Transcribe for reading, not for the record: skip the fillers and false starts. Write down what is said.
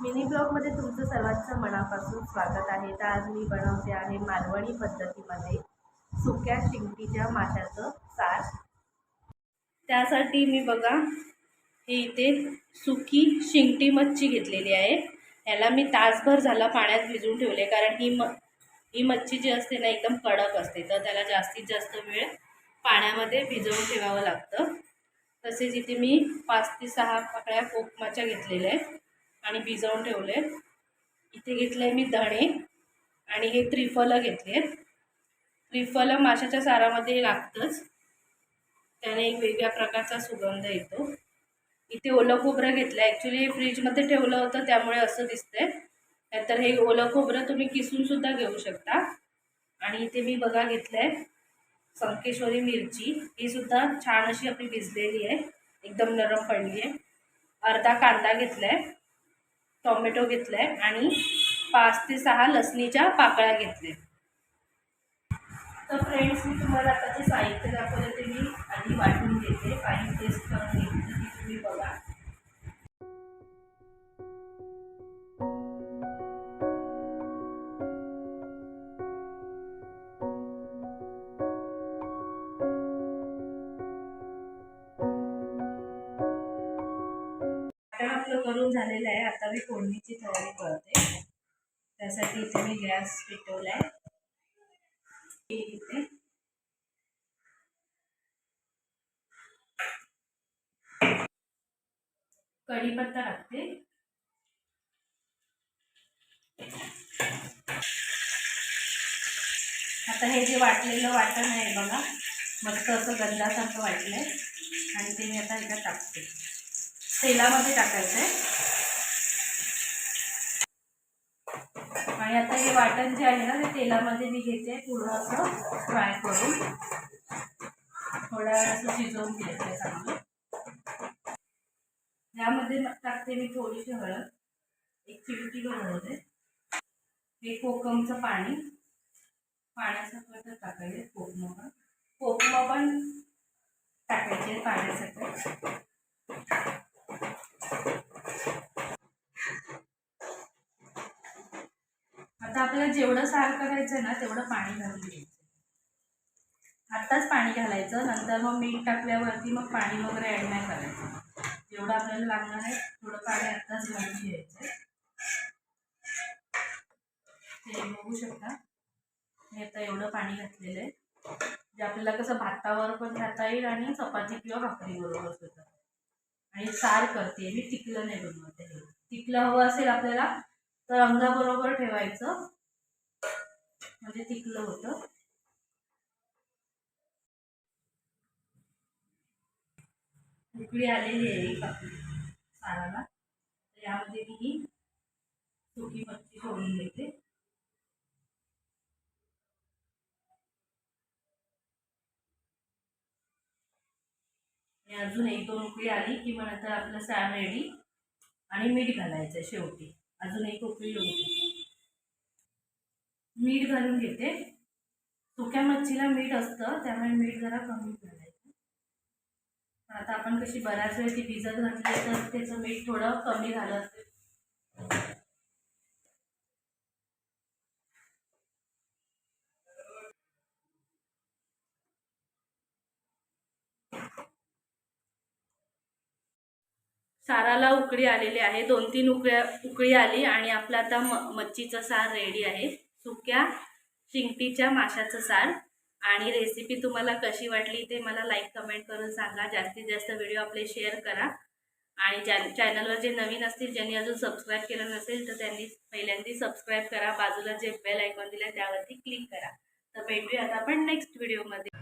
Mini ब्लॉगमध्ये तुमचं सर्वांचं मनापासून स्वागत आहे। तर आज मी बनवते आहे मालवणी पद्धतीमध्ये सुक्या शिंगटीच्या माशाचं सार। त्यासाठी मी बघा हे इथे सुकी शिंगटी मच्छी घेतलेली आहे। याला मी तासभर झाला पाण्यात भिजवून ठेवले, कारण ही मच्छी जी असते ना एकदम कडक असते, तर त्याला जास्तीत जास्त वेळ पाण्यामध्ये भिजवून ठेवावं लागतं। तसेच इथे मी 5 ते 6 पाकळ्या कोकमाच्या घेतलेल्या आहेत आणि भिजवून ठेवले। इथे घेतले मी धणे आणि हे त्रिफल घेतले। त्रिफल माशाच्या सारामध्ये लागतंच, त्याने एक वेगळ्या प्रकारचा सुगंध येतो। इथे ओलं खोबरं घेतलं, ॲक्च्युली फ्रीजमध्ये ठेवलं होतं त्यामुळे असं दिसतंय, नाहीतर हे ओलं खोबरं तुम्ही किसून सुद्धा घेऊ शकता। आणि इथे मी बघा घेतलंय संकेश्वरी मिरची, ही सुद्धा छान अशी आपली भिजलेली आहे, एकदम नरम पडली आहे। अर्धा कांदा घेतलाय, टोमॅटो घेतलाय आणि 5 ते 6 लसणीच्या पाकळ्या घेतल्या। तर फ्रेंड्स, मी तुम्हाला आता जे साहित्य दाखवले ते मी आधी वाटून घेते, फाईन पेस्ट करून घेतली ती तुम्ही बघा। आपलं करून झालेलं आहे। आता मी फोडणीची तयारी करते, त्यासाठी इथे मी गॅस पेटवलाय। इथे कढीपत्ता टाकते, आता हे जे वाटलेलं वाटण आहे बघा, मस्त असं गंधासारखं वाटलंय आणि ते मी आता ह्याच्यात टाकते। तेलामध्ये टाकायचं आहे आणि आता हे वाटण जे आहे ना ते तेलामध्ये मी घेते, पूर्ण असं फ्राय करून थोड्या वेळ असं शिजवून घ्यायचं चांगलं। यामध्ये टाकते मी थोडीशी हळद, एक चिमटी बनवते, हे कोकमचं पाणी, पाण्यासकट टाकायचे, कोकम पण टाकायचे पाण्यासकट। आता आपल्याला जेवढं सार करायचं ना तेवढं पाणी घालून घ्यायचं, आत्ताच पाणी घालायचं, नंतर मग मीठ टाकल्यावरती मग पाणी वगैरे ॲड नाही करायचं। जेवढं आपल्याला लागणार आहे थोडं पाणी आत्ताच घालून घ्यायचं। ते बघू शकता मी आता एवढं पाणी घातलेलं आहे, जे आपल्याला कसं भातावर पण खाता येईल आणि चपाती किंवा भाकरी बरोबर सुद्धा। आणि सार करते मी, टिकलं नाही बनवते। टिकलं हवं असेल आपल्याला तर अंगाबरोबर ठेवायचं, म्हणजे टिकलं होतं। उकळी आलेली आहे आपली साराला, तर यामध्ये मी ही सुकी मच्छी सोडून देते। अजून 1-2 उकळी आली की मग नंतर आपलं सार रेडी, आणि मीठ घालायचं शेवटी, अजून एक उकळी होती, मीठ घालून घेते। सुक्या मच्छीला मीठ असतं त्यामुळे मीठ जरा कमी घालायचं। आता आपण कशी बऱ्याच वेळ ती भिजत घातली तर त्याचं मीठ थोडं कमी झालं असेल। साराला उकळी आलेली आहे, 2-3 उकळी आली आणि आपला आता मच्छीचं सार रेडी आहे, सुक्या शिंगटीच्या माशाचं सार। आणि रेसिपी तुम्हाला कशी वाटली ते मला लाईक कमेंट करून सांगा, जास्तीत जास्त व्हिडिओ आपले शेअर करा आणि चॅनलवर जे नवीन असतील, ज्यांनी अजून सबस्क्राईब केलं नसेल तर त्यांनी पहिल्यांदा सबस्क्राईब करा, बाजूला जे बेल आयकॉन दिला त्यावरती क्लिक करा। तर भेटूया आता आपण नेक्स्ट व्हिडिओमध्ये।